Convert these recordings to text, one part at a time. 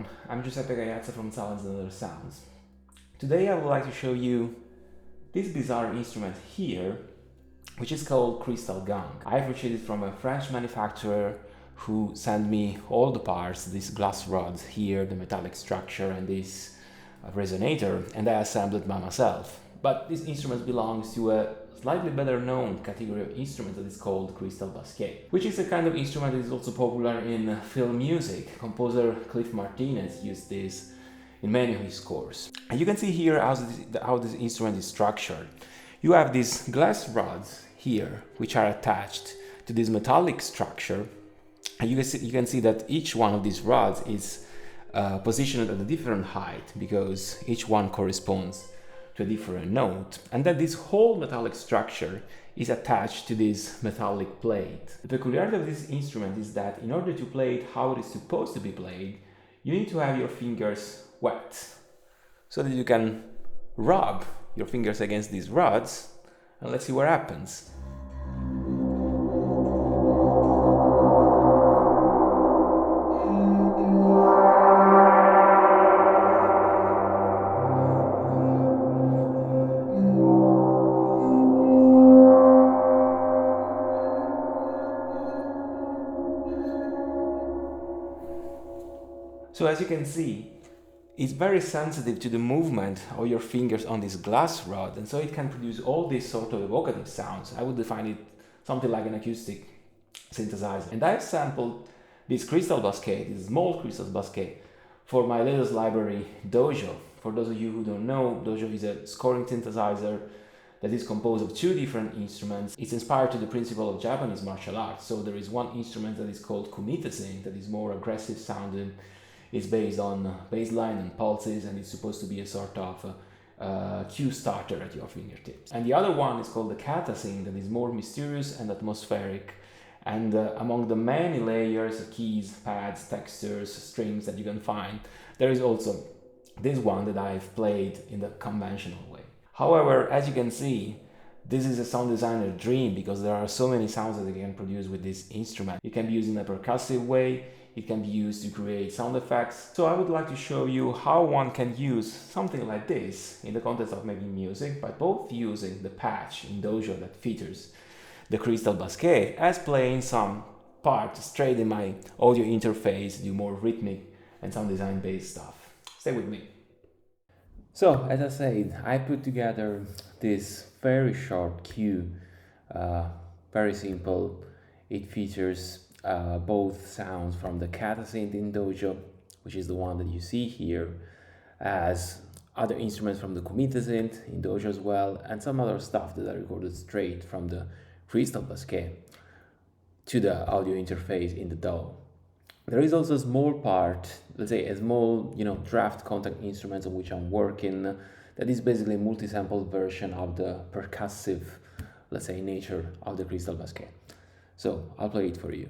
everyone, I'm Giuseppe from silence+other sounds. Today I would like to show you this bizarre instrument here, which is called Crystal Gong. I purchased it from a French manufacturer who sent me all the parts, these glass rods here, the metallic structure and this resonator, and I assembled it by myself. But this instrument belongs to a slightly better known category of instrument that is called Crystal Baschet, which is a kind of instrument that is also popular in film music. Composer Cliff Martinez used this in many of his scores. And you can see here how this instrument is structured. You have these glass rods here, which are attached to this metallic structure, and you can see that each one of these rods is positioned at a different height because each one corresponds to a different note, and that this whole metallic structure is attached to this metallic plate. The peculiarity of this instrument is that in order to play it how it is supposed to be played, you need to have your fingers wet so that you can rub your fingers against these rods, and let's see what happens. So as you can see, it's very sensitive to the movement of your fingers on this glass rod, and so it can produce all these sort of evocative sounds. I would define it something like an acoustic synthesizer. And I've sampled this Crystal Baschet, this small Crystal Baschet, for my latest library, Dojo. For those of you who don't know, Dojo is a scoring synthesizer that is composed of two different instruments. It's inspired to the principle of Japanese martial arts. So there is one instrument that is called Synth, that is more aggressive sounding. It's based on bass line and pulses, and it's supposed to be a sort of cue starter at your fingertips. And the other one is called the Synth, that is more mysterious and atmospheric. And among the many layers, keys, pads, textures, strings that you can find, there is also this one that I've played in the conventional way. However, as you can see, this is a sound designer dream because there are so many sounds that you can produce with this instrument. It can be used in a percussive way, it can be used to create sound effects. So I would like to show you how one can use something like this in the context of making music by both using the patch in Dojo that features the Crystal Baschet as playing some part straight in my audio interface, do more rhythmic and sound design based stuff. Stay with me. So as I said, I put together this very short cue, very simple. It features both sounds from the Synth in Dojo, which is the one that you see here, as other instruments from the Synth in Dojo as well, and some other stuff that I recorded straight from the Crystal Baschet to the audio interface in the DAW. There is also a small part, let's say a small, draft Kontakt instruments on which I'm working, that is basically a multi-sample version of the percussive, let's say, nature of the Crystal Baschet. So I'll play it for you.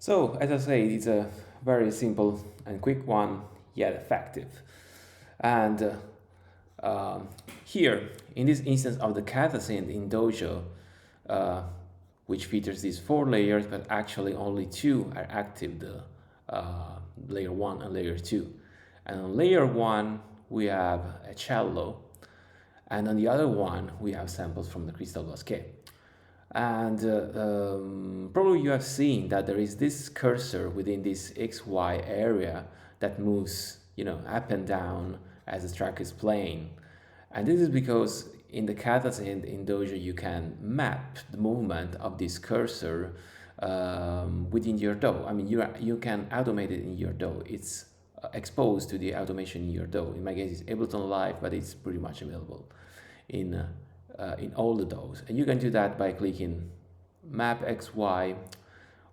So, as I say, it's a very simple and quick one, yet effective. And here, in this instance of the Synth in Dojo, which features these 4 layers, but actually only 2 are active, the layer 1 and layer 2. And on layer 1, we have a cello, and on the other one, we have samples from the Crystal Baschet. And probably you have seen that there is this cursor within this XY area that moves, up and down as the track is playing. And this is because in the kata synth in Dojo you can map the movement of this cursor within your DAW. I mean, you can automate it in your DAW. It's exposed to the automation in your DAW. In my case, it's Ableton Live, but it's pretty much available in all the DAWs. And you can do that by clicking Map XY.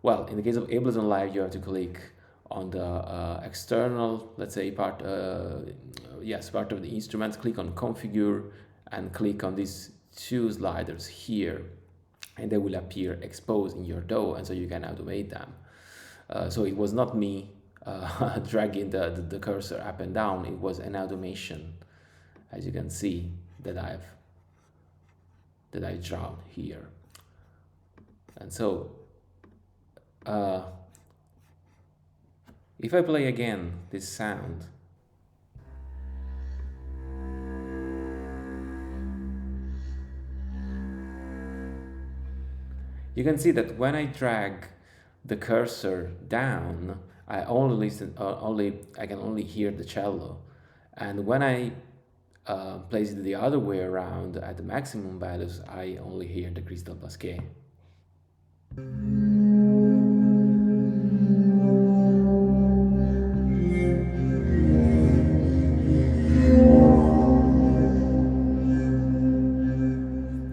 Well, in the case of Ableton Live, you have to click on the external, let's say, part of the instrument. Click on Configure and click on these two sliders here, and they will appear exposed in your DAW, and so you can automate them. So it was not me dragging the cursor up and down. It was an automation, as you can see, that I've drawn here. And so if I play again this sound, you can see that when I drag the cursor down, I can only hear the cello, and when I place it the other way around at the maximum values, I only hear the Crystal Baschet.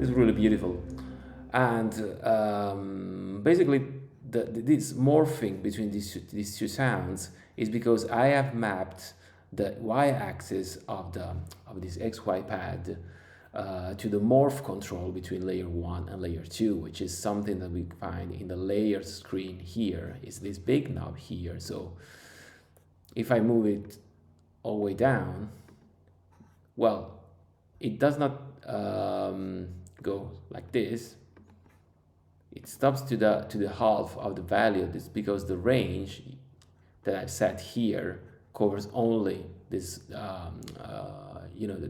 It's really beautiful. And basically this morphing between these two sounds is because I have mapped the y-axis of this XY pad to the morph control between layer 1 and layer 2, which is something that we find in the layers screen here. Is this big knob here. So if I move it all the way down, well, it does not go like this. It stops to the half of the value. This because the range that I've set here covers only this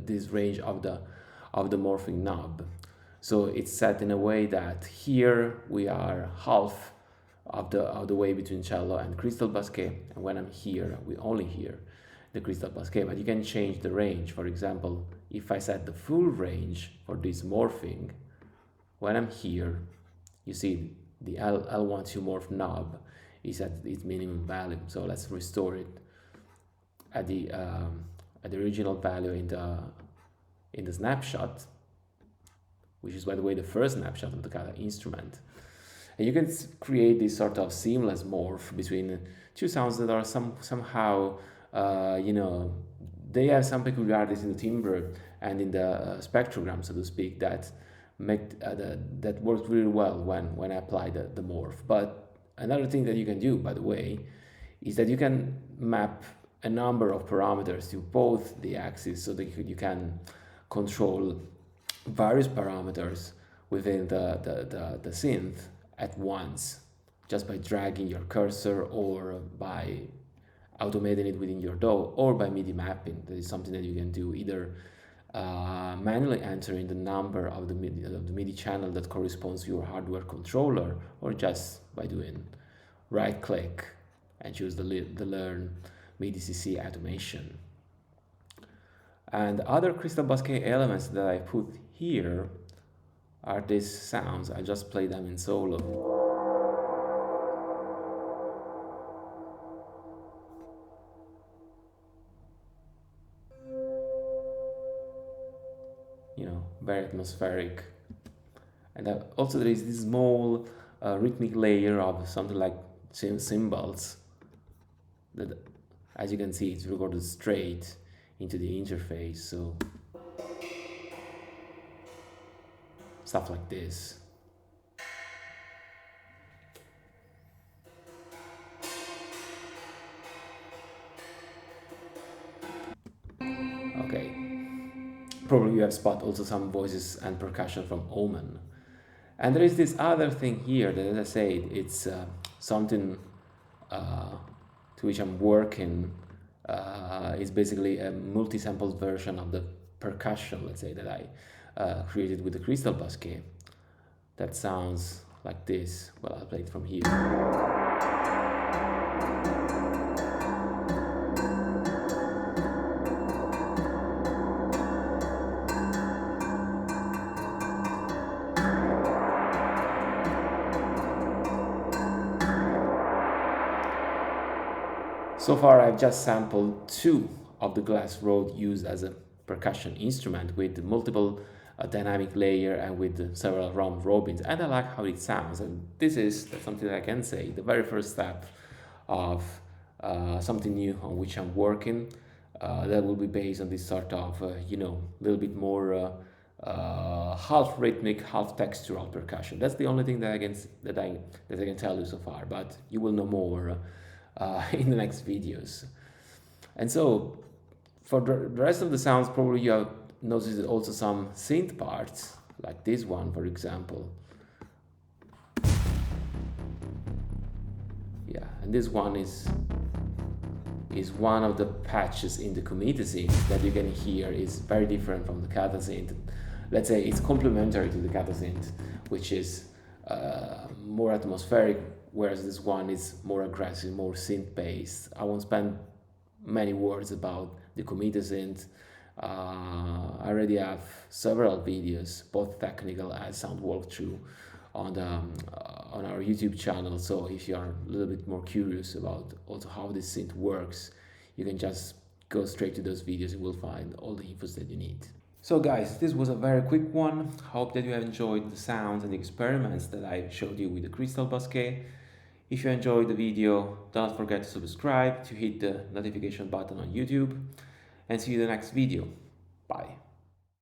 this range of the morphing knob. So it's set in a way that here we are half of the way between cello and Crystal Baschet, and when I'm here we only hear the Crystal Baschet. But you can change the range. For example, if I set the full range for this morphing, when I'm here, you see the L12 morph knob is at its minimum value. So let's restore it at the original value in the snapshot, which is, by the way, the first snapshot of the kata instrument. And you can create this sort of seamless morph between two sounds that are somehow they have some peculiarities in the timbre and in the spectrogram, so to speak, that works really well when I apply the morph. But another thing that you can do, by the way, is that you can map a number of parameters to both the axes, so that you can control various parameters within the synth at once, just by dragging your cursor, or by automating it within your DAW, or by MIDI mapping. That is something that you can do either manually entering the number of the MIDI channel that corresponds to your hardware controller, or just by doing right click and choose the Learn MIDI CC automation. And other Crystal Baschet elements that I put here are these sounds. I just play them in solo. Very atmospheric. And also there is this small rhythmic layer of something like cymbals that, as you can see, it's recorded straight into the interface. So stuff like this. Okay. Probably you have spot also some voices and percussion from Omen. And there is this other thing here that, as I said, it's something to which I'm working. It's basically a multi-sampled version of the percussion, let's say, that I created with the Crystal Baschet. That sounds like this. Well, I'll play it from here. So far I've just sampled two of the glass rod used as a percussion instrument with multiple dynamic layer and with several round robins, and I like how it sounds, and this is something that I can say, the very first step of something new on which I'm working that will be based on this sort of, you know, a little bit more half rhythmic, half textural percussion. That's the only thing that I can tell you so far, but you will know more in the next videos. And so for the rest of the sounds, probably you have noticed also some synth parts, like this one, for example. Yeah, and this one is one of the patches in the committee synth that you can hear is very different from the kata synth. Let's say it's complementary to the kata synth, which is more atmospheric, whereas this one is more aggressive, more synth based. I won't spend many words about the committee synth. I already have several videos, both technical and sound walkthrough, on our YouTube channel. So if you are a little bit more curious about also how this synth works, you can just go straight to those videos and will find all the infos that you need. So guys, this was a very quick one. Hope that you have enjoyed the sounds and the experiments that I showed you with the Crystal Baschet. If you enjoyed the video, don't forget to subscribe, to hit the notification button on YouTube, and see you in the next video. Bye.